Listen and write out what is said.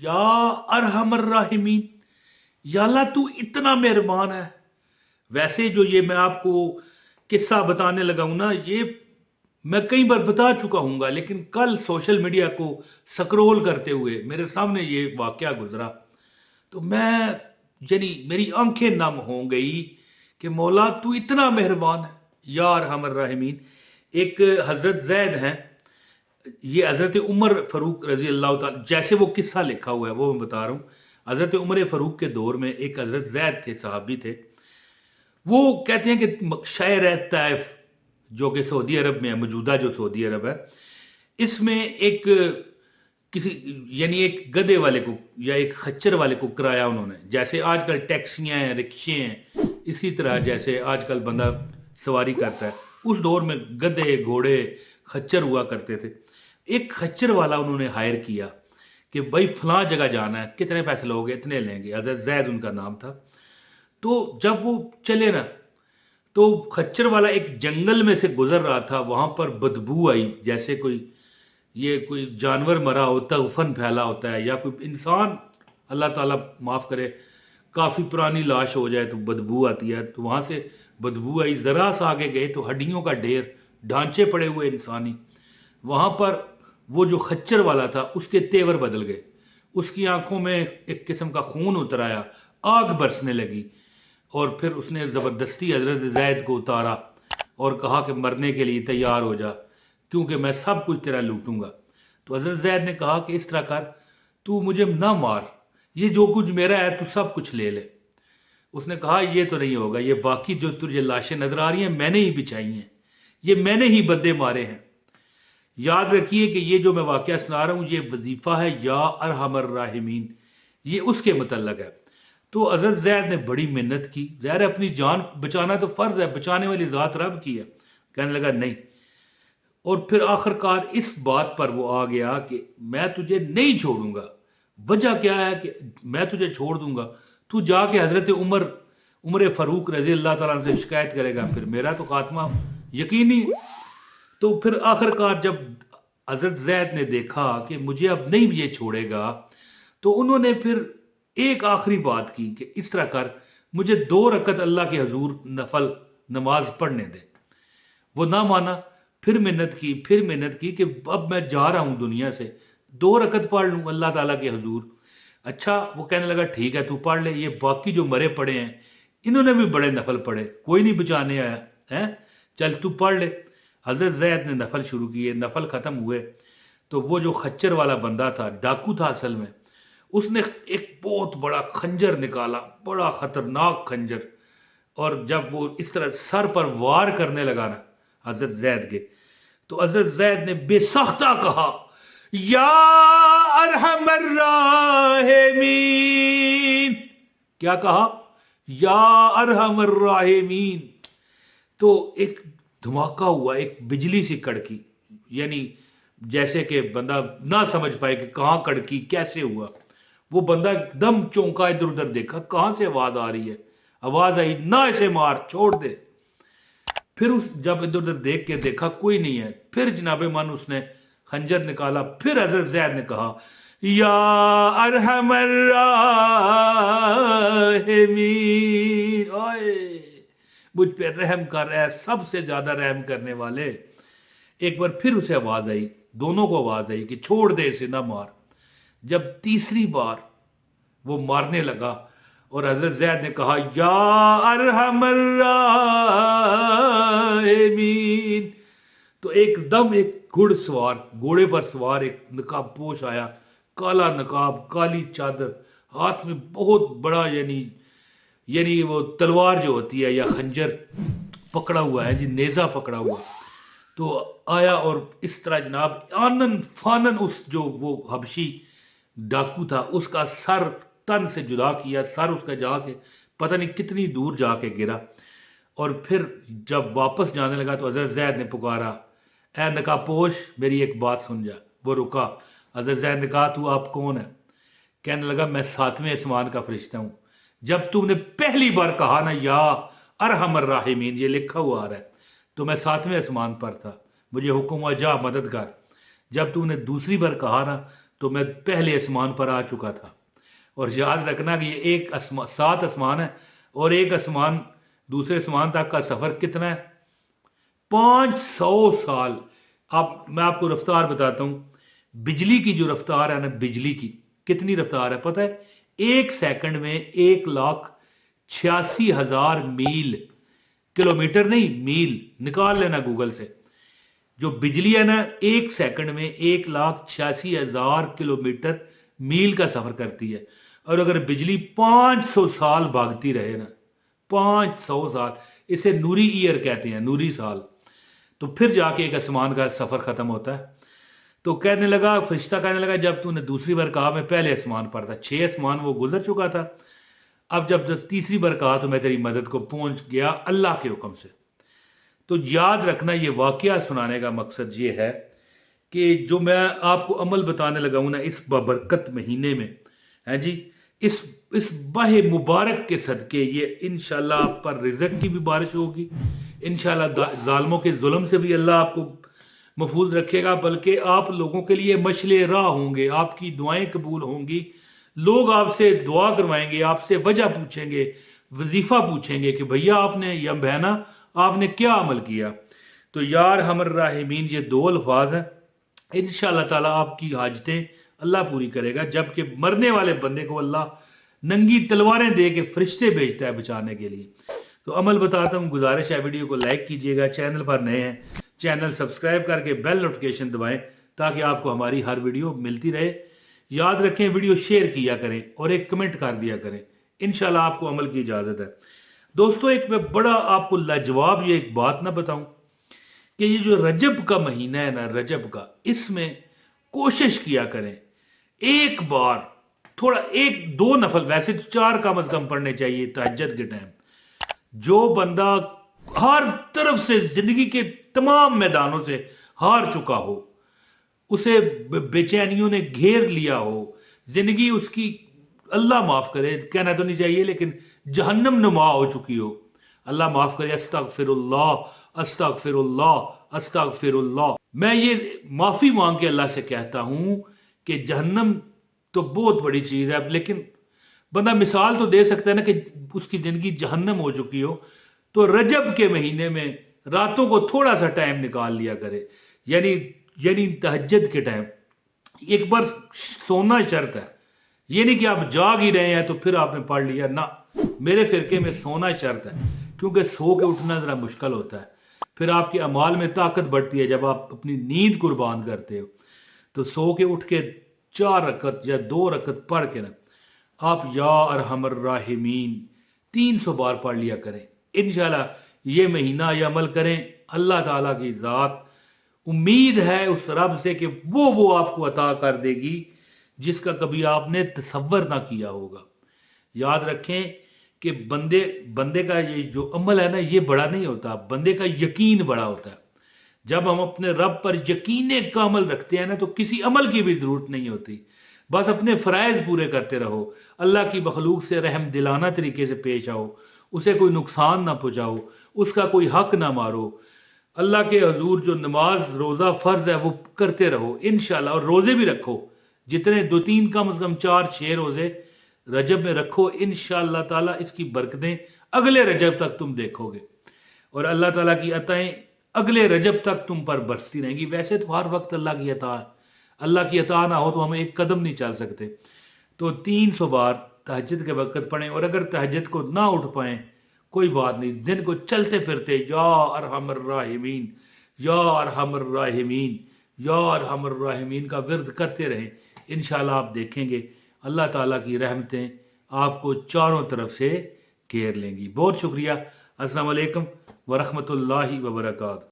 या अरहम अर्राहिमीन, या अल्लाह तू इतना मेहरबान है। वैसे जो ये मैं आपको किस्सा बताने लगा हूं ना, ये मैं कई बार बता चुका हूंगा, लेकिन कल सोशल मीडिया को स्क्रॉल करते हुए मेरे सामने ये वाकया गुजरा, तो मैं यानी मेरी आंखें नम हो गई कि मौला तू इतना मेहरबान है या अरहम अर्राहिमीन। एक हजरत जैद हैं, ये हजरत उमर फरूक रजी अल्लाह ताला, जैसे वो किस्सा लिखा हुआ है वो मैं बता रहा हूँ। हजरत उमर फरूक के दौर में एक हजरत जैद थे, सहाबी थे। वो कहते हैं कि शहर है तैफ, जो कि सऊदी अरब में है, मौजूदा जो सऊदी अरब है, इसमें एक किसी यानी एक गधे वाले को या एक खच्चर वाले को कराया उन्होंने। जैसे आजकल टैक्सियां हैं, रिक्शे हैं, इसी तरह जैसे आजकल बंदा सवारी करता है, उस दौर में गधे घोड़े खच्चर हुआ करते थे। एक खच्चर वाला उन्होंने हायर किया कि भाई फलां जगह जाना है, कितने पैसे लोगे? इतने लेंगे। हजरत जैद उनका नाम था। तो जब वो चले ना, तो खच्चर वाला एक जंगल में से गुजर रहा था, वहां पर बदबू आई, जैसे कोई जानवर मरा होता है, उफन फैला होता है, या कोई इंसान, अल्लाह ताला माफ करे, काफी पुरानी लाश हो जाए तो बदबू आती है। तो वहां से बदबू आई, जरा सा आगे गए तो हड्डियों का ढेर, ढांचे पड़े हुए इंसानी। वहां पर वो जो खच्चर वाला था उसके तेवर बदल गए, उसकी आंखों में एक किस्म का खून उतर आया, आग बरसने लगी, और फिर उसने जबरदस्ती हजरत जैद को उतारा और कहा कि मरने के लिए तैयार हो जा, क्योंकि मैं सब कुछ तेरा लूटूंगा। तो हजरत जैद ने कहा कि इस तरह कर, तू मुझे ना मार, ये जो कुछ मेरा है तू सब कुछ ले ले। उसने कहा ये तो नहीं होगा, ये बाकी जो तुझे लाशें नजर आ रही हैं मैंने ही बिछाई हैं, ये मैंने ही बंदे मारे हैं। याद रखिए कि ये जो मैं वाकया सुना रहा हूं ये वजीफा है या अरहमर राहिमीन, ये उसके मुतल्लक है। तो हजरत जैद ने बड़ी मेहनत की, ज़ाहिर है अपनी जान बचाना तो फर्ज है, बचाने वाली ज़ात रब की है। कहने लगा नहीं, और फिर आखिरकार इस बात पर वो आ गया कि मैं तुझे नहीं छोड़ूंगा। वजह क्या है कि मैं तुझे छोड़ दूंगा, तू जाके हजरत उमर फारूक रजी अल्लाह ताला से शिकायत करेगा, फिर मेरा तो खात्मा यकीनी है। तो फिर आखिरकार जब हजरत जैद ने देखा कि मुझे अब नहीं ये छोड़ेगा, तो उन्होंने फिर एक आखिरी बात की कि इस तरह कर, मुझे 2 रकत अल्लाह के हजूर नफल नमाज पढ़ने दे। वो ना माना, फिर मेहनत की, फिर मेहनत की कि अब मैं जा रहा हूं दुनिया से, 2 रकत पढ़ लूं अल्लाह ताला के हजूर। अच्छा, वो कहने लगा ठीक है तू पढ़ ले, ये बाकी जो मरे पड़े हैं इन्होंने भी बड़े नफल पढ़े, कोई नहीं बचाने आया है, चल तू पढ़ ले। हजरत जैद ने नफल शुरू किए, नफल खत्म हुए तो वो जो खच्चर वाला बंदा था, डाकू था असल में, उसने एक बहुत बड़ा खंजर निकाला, बड़ा खतरनाक खंजर, और जब वो इस तरह सर पर वार करने लगा ना हजरत जैद के, तो हजरत जैद ने बेसख्ता कहा या अरहमर राहिमीन। क्या कहा? या अरहमर राहिमीन। तो एक धमाका हुआ, एक बिजली सी कड़की, यानी जैसे कि बंदा ना समझ पाए कि कहां कड़की, कैसे हुआ। वो बंदा एकदम चौंका, इधर उधर देखा कहां से आवाज आ रही है, आवाज आई ना इसे मार, छोड़ दे। फिर उस जब इधर उधर देख के देखा कोई नहीं है, फिर जनाबे मन उसने खंजर निकाला, फिर हजरत जैद ने कहा या अरहमर राहिमीन, ओए मुझ पे रहम कर, है सबसे ज्यादा रहम करने वाले। एक बार फिर उसे आवाज आई, दोनों को आवाज आई कि छोड़ दे इसे, ना मार। जब तीसरी बार वो मारने लगा और हजरत जैद ने कहा या अरहमर राहिमीन, तो एकदम एक घुड़सवार, घोड़े पर सवार एक नकाब पोश आया, काला नकाब, काली चादर, हाथ में बहुत बड़ा यानी वो तलवार जो होती है या खंजर पकड़ा हुआ है जी, नेजा पकड़ा हुआ। तो आया और इस तरह जनाब आनन फानन उस जो वो हबशी डाकू था उसका सर तन से जुदा किया, सर उसका जाके पता नहीं कितनी दूर जाके गिरा। और फिर जब वापस जाने लगा तो हजरत जैद ने पुकारा, ए नकाबपोश मेरी एक बात सुन जा। वो रुका। हजरत जैद ने कहा तू आप कौन है? कहने लगा मैं 7वें आसमान का फरिश्ता हूं। जब तुमने पहली बार कहा ना या अरहमर राहिमीन, ये लिखा हुआ आ रहा है, तो मैं 7वें आसमान पर था, मुझे हुक्म हुआ जा मदद कर। जब तुमने दूसरी बार कहा ना تو میں پہلے آسمان پر آ چکا تھا. اور یاد رکھنا کہ یہ 7 آسمان ہے، اور ایک آسمان دوسرے آسمان تک کا سفر کتنا ہے؟ 500 سال. میں آپ کو رفتار بتاتا ہوں. بجلی کی جو رفتار ہے نا، بجلی کی کتنی رفتار ہے پتہ ہے؟ 1 سیکنڈ میں 1,86,000 میل، کلومیٹر نہیں میل، نکال لینا گوگل سے. جو بجلی ہے نا 1 سیکنڈ میں 1,86,000 کلومیٹر میل کا سفر کرتی ہے. اور اگر بجلی 500 سال بھاگتی رہے نا، 500 سال، اسے نوری ایئر کہتے ہیں، نوری سال، تو پھر جا کے ایک آسمان کا سفر ختم ہوتا ہے. تو کہنے لگا، فرشتہ کہنے لگا، جب تو نے دوسری بار کہا میں پہلے آسمان پر تھا، 6 آسمان وہ گزر چکا تھا، اب جب تیسری بار کہا تو میں تیری مدد کو پہنچ گیا اللہ کے حکم سے. تو یاد رکھنا، یہ واقعہ سنانے کا مقصد یہ ہے کہ جو میں آپ کو عمل بتانے لگا ہوں نا اس بابرکت مہینے میں، ہے جی، اس ماہ مبارک کے صدقے یہ انشاءاللہ آپ پر رزق کی بھی بارش ہوگی، انشاءاللہ ظالموں کے ظلم سے بھی اللہ آپ کو محفوظ رکھے گا، بلکہ آپ لوگوں کے لیے مشعل راہ ہوں گے، آپ کی دعائیں قبول ہوں گی. لوگ آپ سے دعا کروائیں گے، آپ سے وجہ پوچھیں گے، وظیفہ پوچھیں گے کہ بھیا آپ نے یا بہنا آپ نے کیا عمل کیا. تو یار ہمر راحمین، یہ 2 الفاظ ہیں. انشاءاللہ تعالیٰ آپ کی حاجتیں اللہ پوری کرے گا، جبکہ مرنے والے بندے کو اللہ ننگی تلواریں دے کے فرشتے بھیجتا ہے بچانے کے لیے. تو عمل بتاتا ہوں، گزارش ہے ویڈیو کو لائک کیجئے گا، چینل پر نئے ہیں چینل سبسکرائب کر کے بیل نوٹیفیکیشن دبائیں تاکہ آپ کو ہماری ہر ویڈیو ملتی رہے. یاد رکھیں ویڈیو شیئر کیا کریں اور ایک کمنٹ کر دیا کریں. انشاءاللہ آپ کو عمل کی اجازت ہے. دوستو، ایک میں بڑا آپ کو لاجواب یہ ایک بات نہ بتاؤں کہ یہ جو رجب کا مہینہ ہے نا، رجب کا، اس میں کوشش کیا کریں ایک بار تھوڑا 1-2 نفل، ویسے 4 کم از کم پڑھنے چاہیے تہجد کے ٹائم. جو بندہ ہر طرف سے زندگی کے تمام میدانوں سے ہار چکا ہو، اسے بے چینیوں نے گھیر لیا ہو، زندگی اس کی اللہ معاف کرے، کہنا تو نہیں چاہیے لیکن جہنم نما ہو چکی ہو، اللہ معاف کرے، استغفر اللہ استغفر اللہ استغفر اللہ. میں یہ معافی مانگ کے اللہ سے کہتا ہوں کہ جہنم تو بہت بڑی چیز ہے، لیکن بندہ مثال تو دے سکتا ہے نا کہ اس کی زندگی جہنم ہو چکی ہو، تو رجب کے مہینے میں راتوں کو تھوڑا سا ٹائم نکال لیا کرے، یعنی تہجد کے ٹائم ایک بار سونا شرط ہے. یہ نہیں کہ آپ جاگ ہی رہے ہیں تو پھر آپ نے پڑھ لیا، نہ، میرے فرقے میں سونا شرط ہے، کیونکہ سو کے اٹھنا ذرا مشکل ہوتا ہے. پھر آپ کے اعمال میں طاقت بڑھتی ہے جب آپ اپنی نیند قربان کرتے ہو. تو سو کے اٹھ کے 4 رکعت یا 2 رکعت پڑھ کے نا آپ یا ارحم الراحمین 300 بار پڑھ لیا کریں. انشاءاللہ یہ مہینہ یہ عمل کریں، اللہ تعالیٰ کی ذات امید ہے اس رب سے کہ وہ آپ کو عطا کر دے گی جس کا کبھی آپ نے تصور نہ کیا ہوگا. یاد رکھیں کہ بندے کا یہ جو عمل ہے نا یہ بڑا نہیں ہوتا، بندے کا یقین بڑا ہوتا ہے. جب ہم اپنے رب پر یقین کامل رکھتے ہیں نا تو کسی عمل کی بھی ضرورت نہیں ہوتی، بس اپنے فرائض پورے کرتے رہو، اللہ کی مخلوق سے رحم دلانہ طریقے سے پیش آؤ، اسے کوئی نقصان نہ پہنچاؤ، اس کا کوئی حق نہ مارو، اللہ کے حضور جو نماز روزہ فرض ہے وہ کرتے رہو انشاءاللہ. اور روزے بھی رکھو، جتنے 2-3 کم از کم 4-6 روزے رجب میں رکھو، انشاءاللہ تعالیٰ اس کی برکتیں اگلے رجب تک تم دیکھو گے، اور اللہ تعالیٰ کی عطائیں اگلے رجب تک تم پر برستی رہیں گی. ویسے تو ہر وقت اللہ کی عطا ہے، اللہ کی عطا نہ ہو تو ہم ایک قدم نہیں چل سکتے. تو 300 بار تہجد کے وقت پڑھیں، اور اگر تہجد کو نہ اٹھ پائیں کوئی بات نہیں، دن کو چلتے پھرتے یا ارحم الراحمین یا ارحم الراحمین یا ارحم الراحمین کا ورد کرتے رہیں. انشاءاللہ آپ دیکھیں گے اللہ تعالیٰ کی رحمتیں آپ کو چاروں طرف سے گھیر لیں گی. بہت شکریہ. السلام علیکم ورحمۃ اللہ وبرکاتہ.